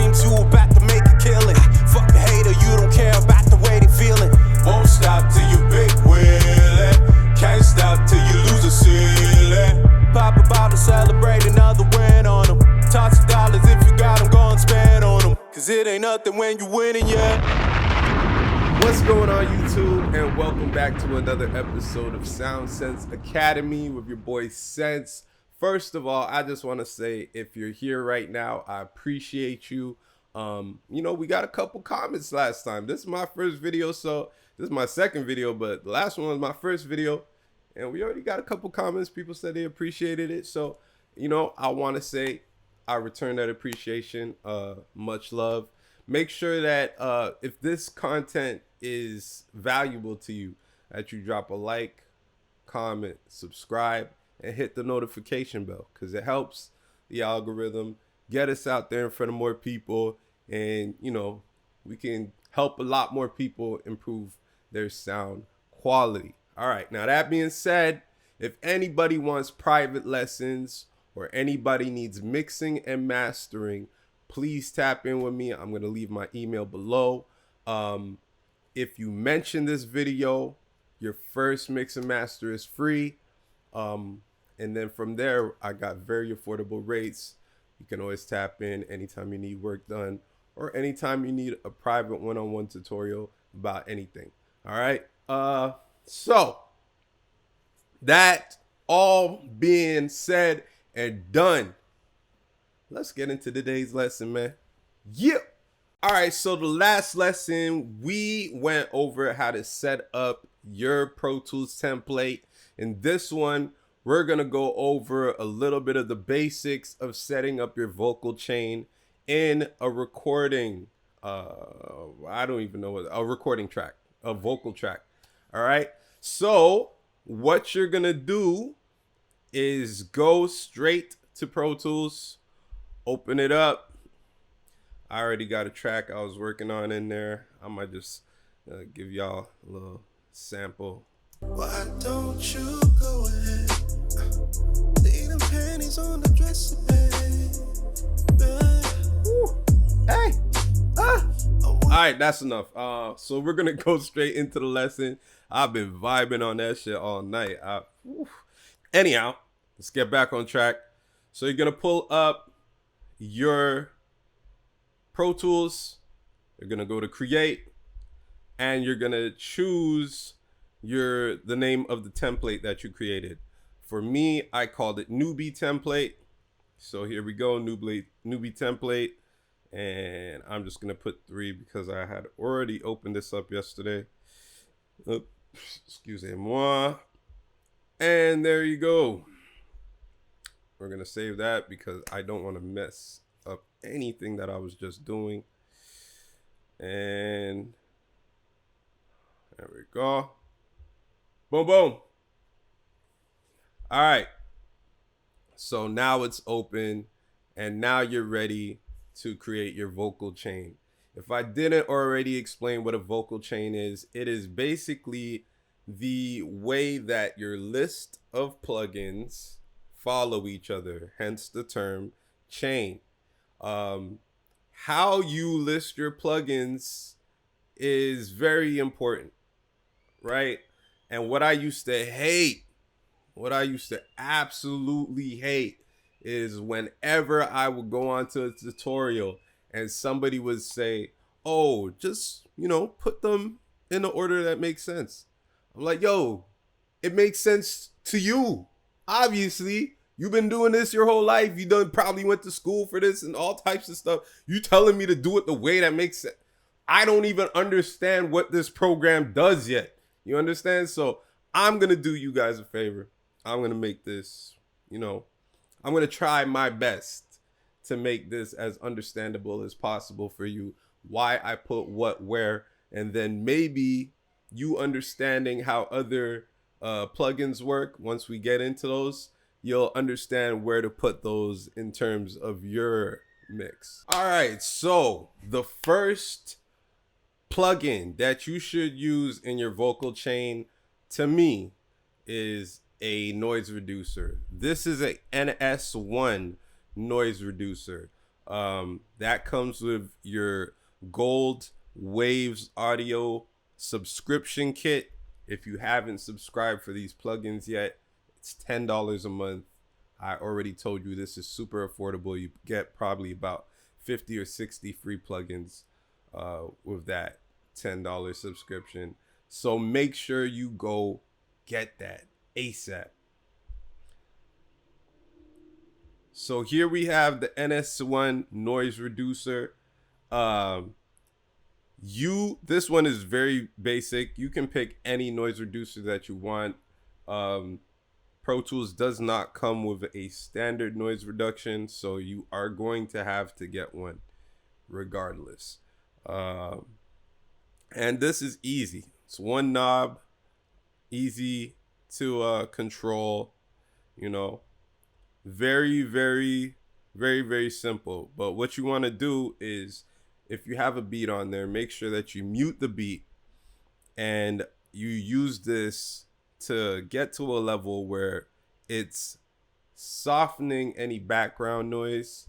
means you about to make a killing. Fuck the hater, you don't care about the way they feeling. Won't stop till you big willin'. Can't stop till you lose a ceiling. Pop a bottle, celebrate another win on them. Toss the dollars if you got them, go and spend on them. Cause it ain't nothing when you winning, yeah. What's going on, YouTube? And welcome back to another episode of TheRealSense Academy with your boy Sense. First of all, I just want to say, if you're here right now, I appreciate you. We got a couple comments last time. This is my first video, so this is my second video, but the last one was my first video. And we already got a couple comments. People said they appreciated it. So, I want to say I return that appreciation. Much love. Make sure that if this content is valuable to you, that you drop a like, comment, subscribe, and hit the notification bell, because it helps the algorithm get us out there in front of more people. And, we can help a lot more people improve their sound quality. All right. Now, that being said, if anybody wants private lessons or anybody needs mixing and mastering, please tap in with me. I'm going to leave my email below. If you mention this video, your first mix and master is free. And then from there, I got very affordable rates. You can always tap in anytime you need work done or anytime you need a private one-on-one tutorial about anything. All right. So that all being said and done, let's get into today's lesson, man. Yeah. All right. So the last lesson, we went over how to set up your Pro Tools template. In this one, we're going to go over a little bit of the basics of setting up your vocal chain in a recording. I don't even know a recording track, a vocal track. All right. So what you're going to do is go straight to Pro Tools, open it up. I already got a track I was working on in there. I might just give y'all a little sample. Why don't you go ahead? Leave them panties on the dresser, babe. Hey. All right, that's enough. So we're gonna go straight into the lesson. I've been vibing on that shit all night. Anyhow, let's get back on track. So you're gonna pull up your Pro Tools. You're gonna go to Create, and you're gonna choose the name of the template that you created. For me, I called it newbie template. So here we go, newbie template. And I'm just gonna put 3 because I had already opened this up yesterday. Excusez-moi. And there you go. We're gonna save that because I don't want to mess up anything that I was just doing. And there we go. Boom, boom. All right. So now it's open, and now you're ready to create your vocal chain. If I didn't already explain what a vocal chain is, it is basically the way that your list of plugins follow each other, hence the term chain. How you list your plugins is very important, right? And what I used to absolutely hate is whenever I would go onto a tutorial and somebody would say, oh, just, put them in the order that makes sense. I'm like, yo, it makes sense to you. Obviously, you've been doing this your whole life. You probably went to school for this and all types of stuff. You telling me to do it the way that makes sense. I don't even understand what this program does yet. You understand? So I'm going to do you guys a favor. I'm going to make this, I'm going to try my best to make this as understandable as possible for you. Why I put what where, and then maybe you understanding how other plugins work. Once we get into those, you'll understand where to put those in terms of your mix. All right. So the first plugin that you should use in your vocal chain, to me, is a noise reducer. This is a NS1 noise reducer. That comes with your Gold Waves Audio subscription kit. If you haven't subscribed for these plugins yet, it's $10 a month. I already told you this is super affordable. You get probably about 50 or 60 free plugins with that $10 subscription. So make sure you go get that ASAP. So here we have the NS1 noise reducer. This one is very basic. You can pick any noise reducer that you want. Pro Tools does not come with a standard noise reduction, so you are going to have to get one regardless. And this is easy. It's one knob, easy to control, you know, very, very, very, very simple. But what you want to do is, if you have a beat on there, make sure that you mute the beat and you use this to get to a level where it's softening any background noise,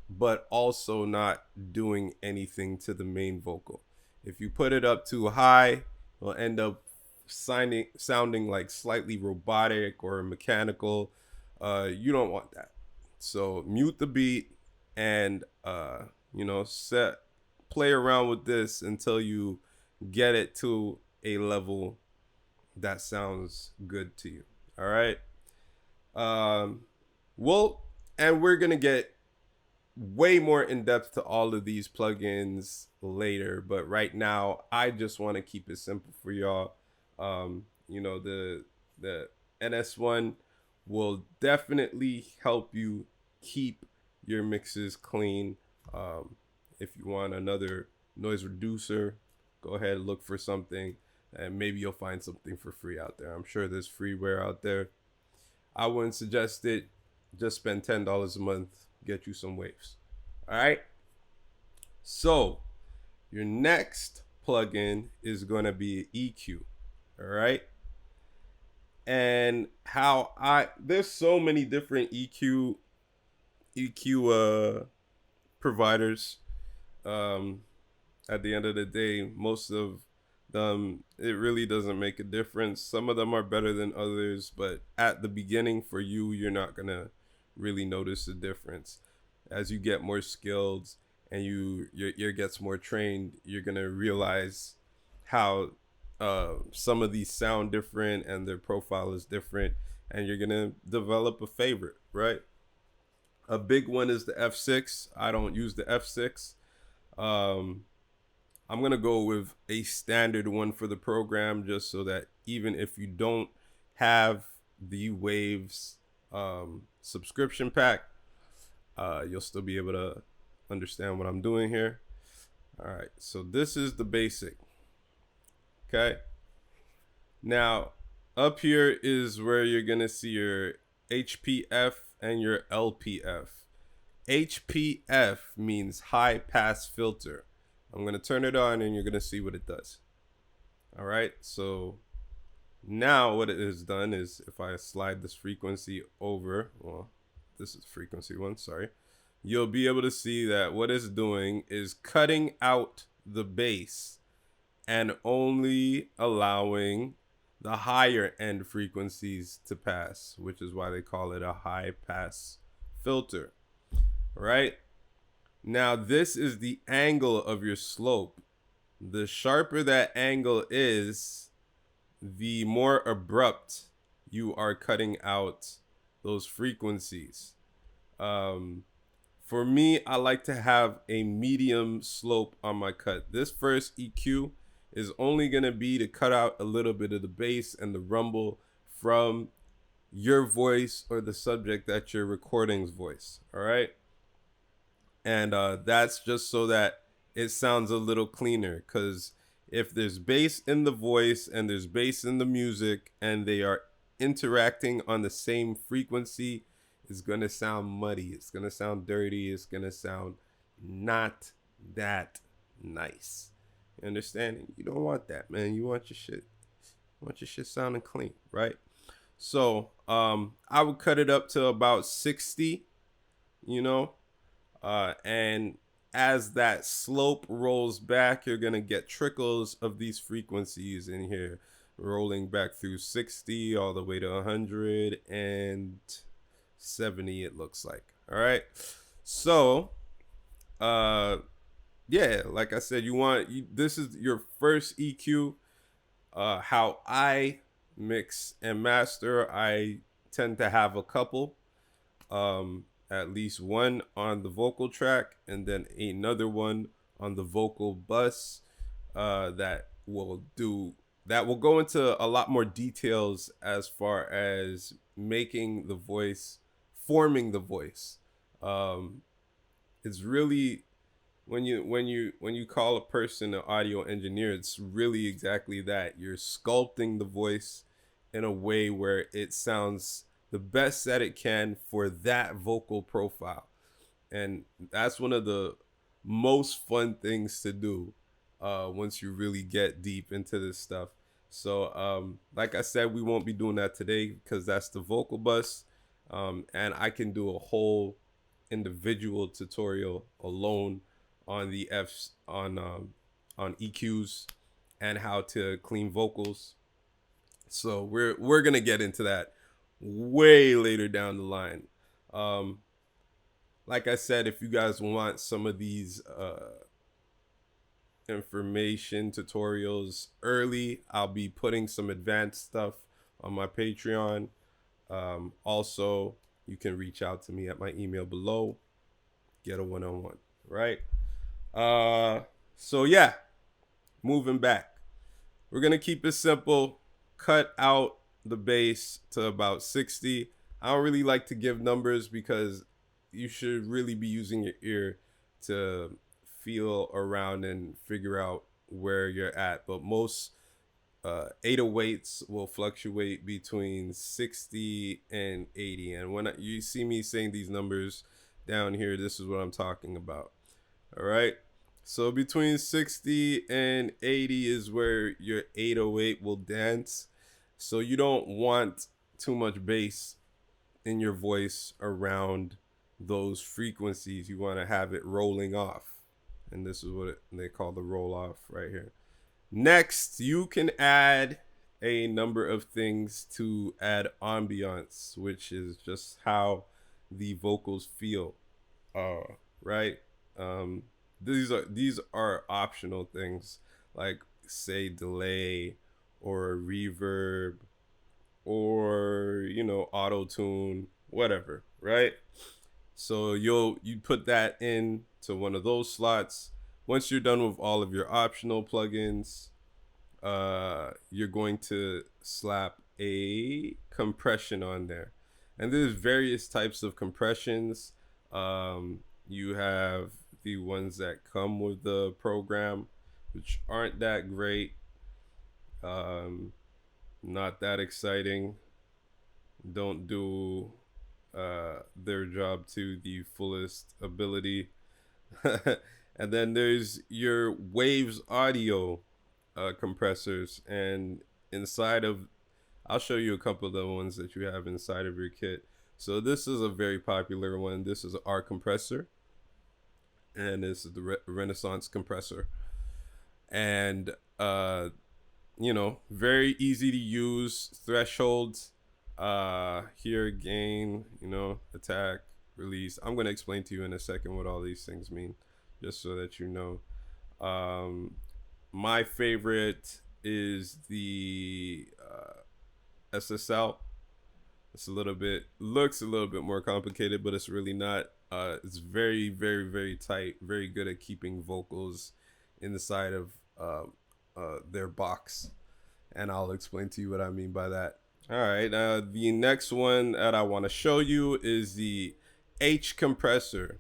but also not doing anything to the main vocal. If you put it up too high, it'll end up sounding like slightly robotic or mechanical. You don't want that. So mute the beat and play around with this until you get it to a level that sounds good to you. All right. And we're gonna get way more in depth to all of these plugins later, but right now I just want to keep it simple for y'all. The NS1 will definitely help you keep your mixes clean. If you want another noise reducer, go ahead and look for something, and maybe you'll find something for free out there. I'm sure there's freeware out there. I wouldn't suggest it. Just spend $10 a month, get you some waves. All right. So your next plugin is going to be EQ. All right. And there's so many different EQ providers. At the end of the day, most of them, it really doesn't make a difference. Some of them are better than others, but at the beginning for you, you're not gonna really notice the difference. As you get more skilled and your ear gets more trained, you're gonna realize how some of these sound different and their profile is different, and you're gonna develop a favorite, right? A big one is the F6. I don't use the F6. I'm gonna go with a standard one for the program, just so that even if you don't have the Waves subscription pack, you'll still be able to understand what I'm doing here. All right, so this is the basic. Okay. Now, up here is where you're gonna see your HPF and your LPF. HPF means high pass filter. I'm going to turn it on and you're going to see what it does. All right. So now what it has done is, if I slide this frequency over, well, this is frequency 1, sorry. You'll be able to see that what it's doing is cutting out the bass and only allowing the higher end frequencies to pass, which is why they call it a high pass filter. Right? Now, this is the angle of your slope. The sharper that angle is, the more abrupt you are cutting out those frequencies. For me, I like to have a medium slope on my cut. This first EQ is only going to be to cut out a little bit of the bass and the rumble from your voice or the subject that you're recording's voice. All right. And that's just so that it sounds a little cleaner, because if there's bass in the voice and there's bass in the music and they are interacting on the same frequency, it's going to sound muddy. It's going to sound dirty. It's going to sound not that nice. You understand? You don't want that, man. You want your shit sounding clean, right? So I would cut it up to about 60, you know. And as that slope rolls back, you're going to get trickles of these frequencies in here, rolling back through 60 all the way to 170, it looks like. All right. So, uh, yeah, like I said, this is your first EQ. How I mix and master, I tend to have a couple, at least one on the vocal track and then another one on the vocal bus, that will go into a lot more details as far as making the voice, forming the voice. um, it's really, when you call a person an audio engineer, it's really exactly that. You're sculpting the voice in a way where it sounds the best that it can for that vocal profile. And that's one of the most fun things to do, once you really get deep into this stuff. So, like I said, we won't be doing that today because that's the vocal bus. And I can do a whole individual tutorial alone on the F's, on EQs and how to clean vocals. So we're gonna get into that way later down the line. Um, like I said, if you guys want some of these information tutorials early, I'll be putting some advanced stuff on my Patreon. Also, you can reach out to me at my email below. Get a one-on-one, right? So yeah, moving back. We're gonna keep it simple. Cut out the bass to about 60. I don't really like to give numbers because you should really be using your ear to feel around and figure out where you're at. But most 808s will fluctuate between 60 and 80. And when you see me saying these numbers down here, this is what I'm talking about. All right. So between 60 and 80 is where your 808 will dance. So you don't want too much bass in your voice around those frequencies. You want to have it rolling off. And this is what they call the roll off right here. Next, you can add a number of things to add ambiance, which is just how the vocals feel. Right? These are optional things, like say delay or reverb or auto tune, whatever, right? So you put that in to one of those slots. Once you're done with all of your optional plugins, you're going to slap a compression on there. And there's various types of compressions. You have the ones that come with the program, which aren't that great, not that exciting, don't do their job to the fullest ability. And then there's your Waves audio compressors, and inside of, I'll show you a couple of the ones that you have inside of your kit. So this is a very popular one. This is our compressor, and this is the Renaissance compressor. And very easy to use. Thresholds, here, gain, attack, release. I'm going to explain to you in a second what all these things mean, just so that you know. My favorite is the SSL. It's looks a little bit more complicated, but it's really not. It's very, very, very tight, very good at keeping vocals inside of their box. And I'll explain to you what I mean by that. All right, the next one that I want to show you is the H compressor.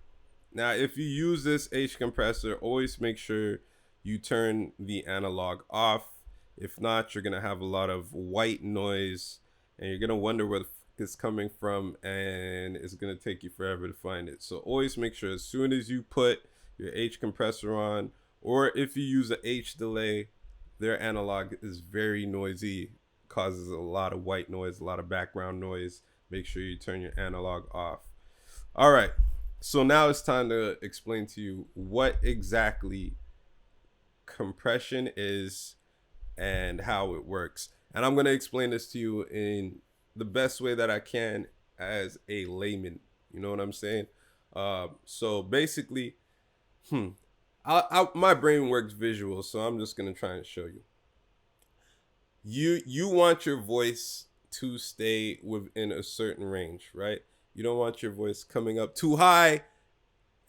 Now, if you use this H compressor, always make sure you turn the analog off. If not, you're going to have a lot of white noise, and you're going to wonder where it's coming from, and it's going to take you forever to find it. So always make sure as soon as you put your H compressor on, or if you use a H delay, their analog is very noisy, causes a lot of white noise, a lot of background noise. Make sure you turn your analog off. All right, So now it's time to explain to you what exactly compression is and how it works. And I'm going to explain this to you in the best way that I can as a layman. You know what I'm saying? So basically, my brain works visual, so I'm just going to try and show you. You want your voice to stay within a certain range, right? You don't want your voice coming up too high,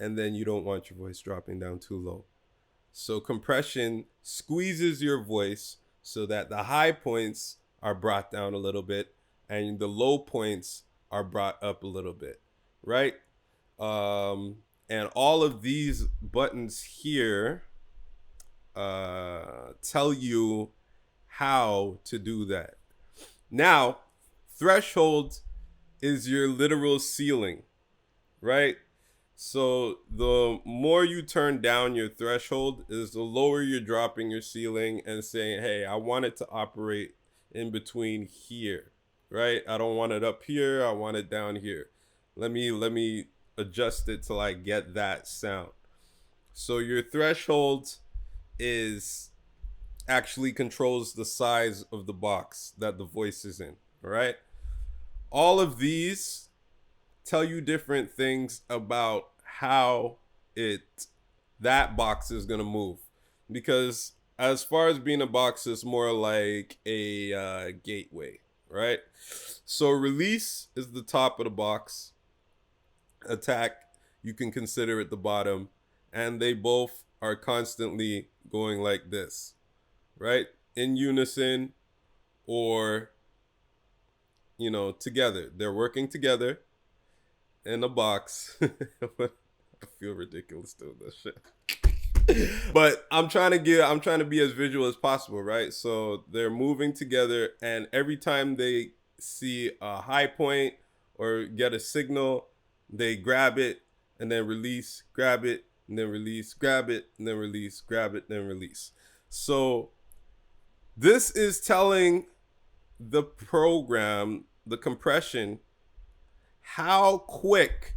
and then you don't want your voice dropping down too low. So compression squeezes your voice so that the high points are brought down a little bit and the low points are brought up a little bit, right? And all of these buttons here tell you how to do that. Now, threshold is your literal ceiling, right? So the more you turn down your threshold is the lower you're dropping your ceiling and saying, hey, I want it to operate in between here, right? I don't want it up here. I want it down here. Let me adjust it till I get that sound. So your threshold is actually controls the size of the box that the voice is in, all right? All of these tell you different things about how that box is going to move, because as far as being a box, it's more like a gateway, right? So release is the top of the box, attack you can consider it the bottom, and they both are constantly going like this, right? In unison, or together. They're working together in a box. I feel ridiculous doing this shit. But I'm trying to be as visual as possible, right? So they're moving together, and every time they see a high point or get a signal, they grab it and then release, grab it and then release, grab it and then release, grab it, then release. So this is telling the program, the compression, how quick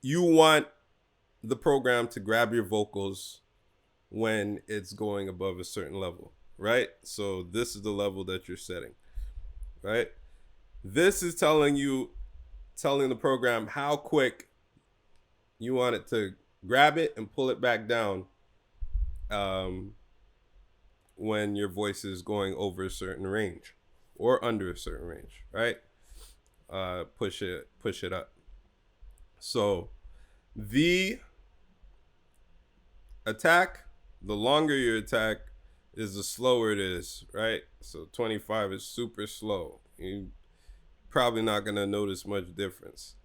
you want the program to grab your vocals when it's going above a certain level, right? So this is the level that you're setting, right? This is telling the program how quick you want it to grab it and pull it back down when your voice is going over a certain range or under a certain range, right? Push it up. So the attack, the longer your attack is, the slower it is, right? So 25 is super slow. You're probably not gonna notice much difference.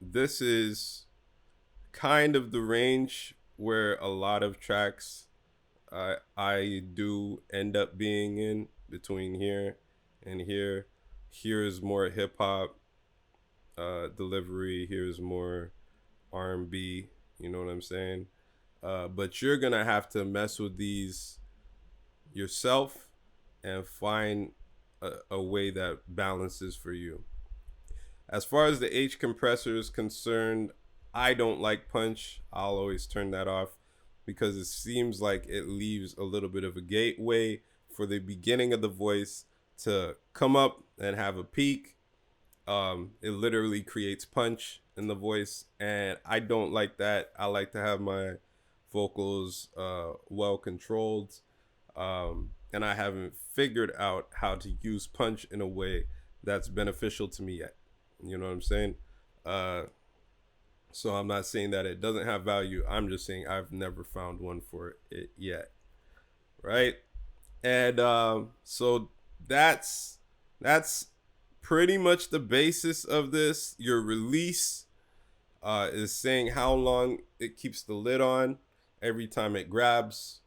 This is kind of the range where a lot of tracks I do end up being in, between here and here. Here is more hip hop delivery. Here is more R&B. You know what I'm saying? But you're gonna have to mess with these yourself and find a way that balances for you. As far as the H compressor is concerned, I don't like punch. I'll always turn that off because it seems like it leaves a little bit of a gateway for the beginning of the voice to come up and have a peak. It literally creates punch in the voice, and I don't like that. I like to have my vocals well controlled, and I haven't figured out how to use punch in a way that's beneficial to me yet. You know what I'm saying? So I'm not saying that it doesn't have value. I'm just saying I've never found one for it yet, right? And so that's pretty much the basis of this. Your release is saying how long it keeps the lid on every time it grabs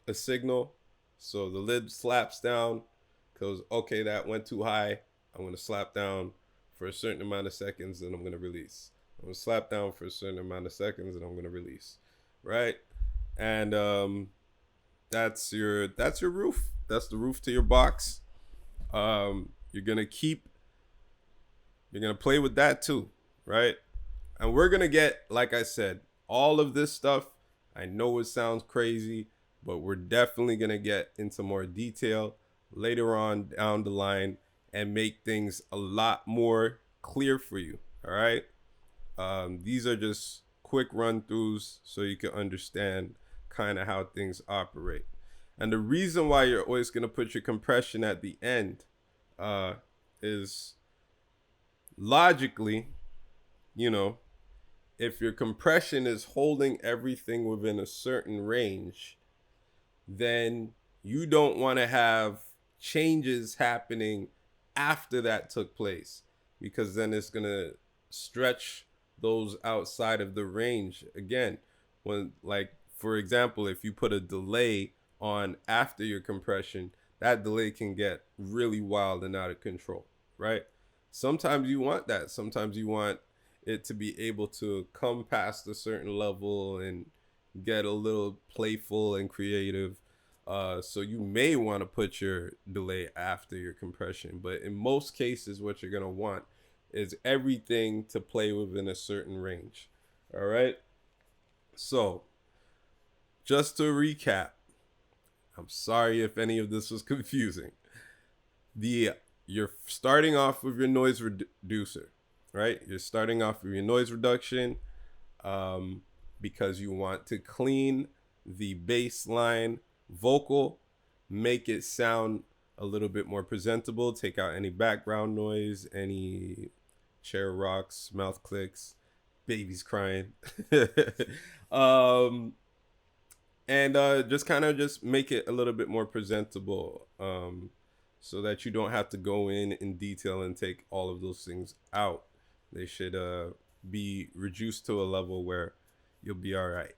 a signal. So the lid slaps down, goes, okay, that went too high. I'm going to slap down for a certain amount of seconds, and I'm going to release. I'm going to slap down for a certain amount of seconds, and I'm going to release, right? And that's your roof. That's the roof to your box. You're going to play with that too, right? And we're going to get, like I said, all of this stuff. I know it sounds crazy, but we're definitely going to get into more detail later on down the line and make things a lot more clear for you, all right? These are just quick run-throughs so you can understand kind of how things operate. And the reason why you're always going to put your compression at the end is logically, you know, if your compression is holding everything within a certain range, then you don't want to have changes happening after that took place, because then it's going to stretch those outside of the range again. When, like, for example, if you put a delay on after your compression, that delay can get really wild and out of control, right? Sometimes you want that. Sometimes you want it to be able to come past a certain level and get a little playful and creative. So you may want to put your delay after your compression, but in most cases, what you're going to want is everything to play within a certain range. All right. So just to recap, I'm sorry if any of this was confusing. You're starting off with your noise reducer, right? You're starting off with your noise reduction because you want to clean the bass line vocal, make it sound a little bit more presentable, take out any background noise, any chair rocks, mouth clicks, babies crying. And just kind of just make it a little bit more presentable so that you don't have to go in detail and take all of those things out. They should be reduced to a level where you'll be all right.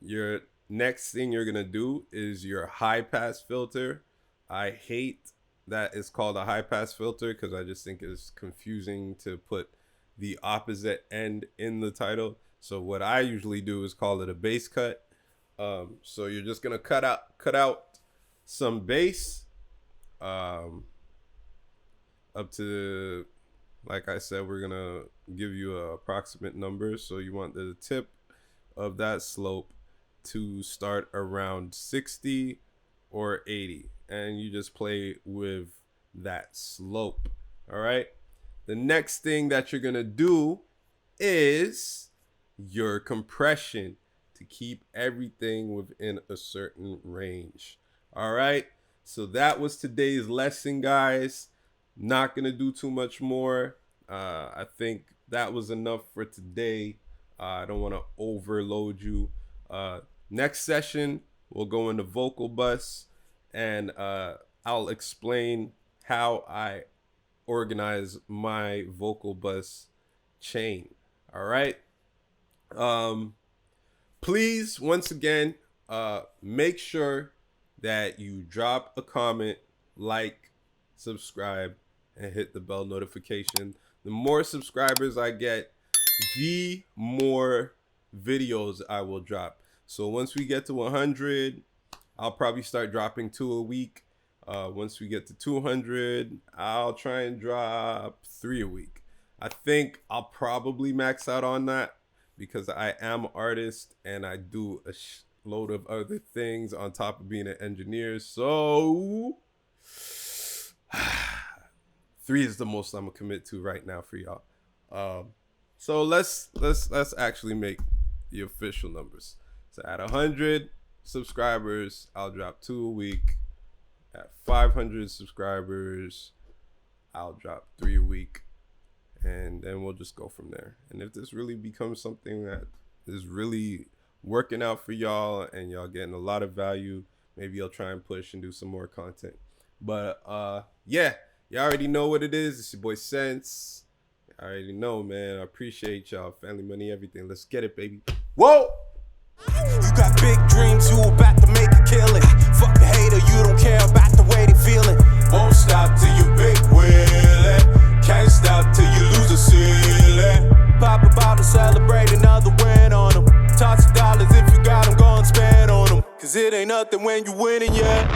Your next thing you're going to do is your high pass filter. I hate that it's called a high pass filter because I just think it's confusing to put the opposite end in the title. So what I usually do is call it a bass cut. So you're just gonna cut out some bass, up to, like I said, we're gonna give you an approximate number. So you want the tip of that slope to start around 60 or 80, and you just play with that slope. All right. The next thing that you're gonna do is your compression to keep everything within a certain range. All right. So that was today's lesson, guys. Not gonna do too much more. I think that was enough for today. I don't want to overload you. Next session, we'll go into vocal bus, and I'll explain how I organize my vocal bus chain. All right. Please, once again, make sure that you drop a comment, like, subscribe, and hit the bell notification. The more subscribers I get, the more videos I will drop. So once we get to 100, I'll probably start dropping 2 a week. Once we get to 200, I'll try and drop 3 a week. I think I'll probably max out on that because I am an artist and I do a load of other things on top of being an engineer. So 3 is the most I'm gonna commit to right now for y'all. So let's actually make the official numbers. So at 100 subscribers, I'll drop 2 a week. At 500 subscribers, I'll drop 3 a week. And then we'll just go from there. And if this really becomes something that is really working out for y'all and y'all getting a lot of value, maybe I'll try and push and do some more content. But yeah, y'all already know what it is. It's your boy Sense. I already know, man. I appreciate y'all. Family, money, everything. Let's get it, baby. Whoa! You got big dreams, you about to make a killing. Fuck the hater, you don't care about the way they feeling. Won't stop till you big willin'. Can't stop till you lose the ceiling. Pop a bottle, celebrate another win on them. Toss the dollars if you got them, go and spend on them. Cause it ain't nothing when you winning, yeah.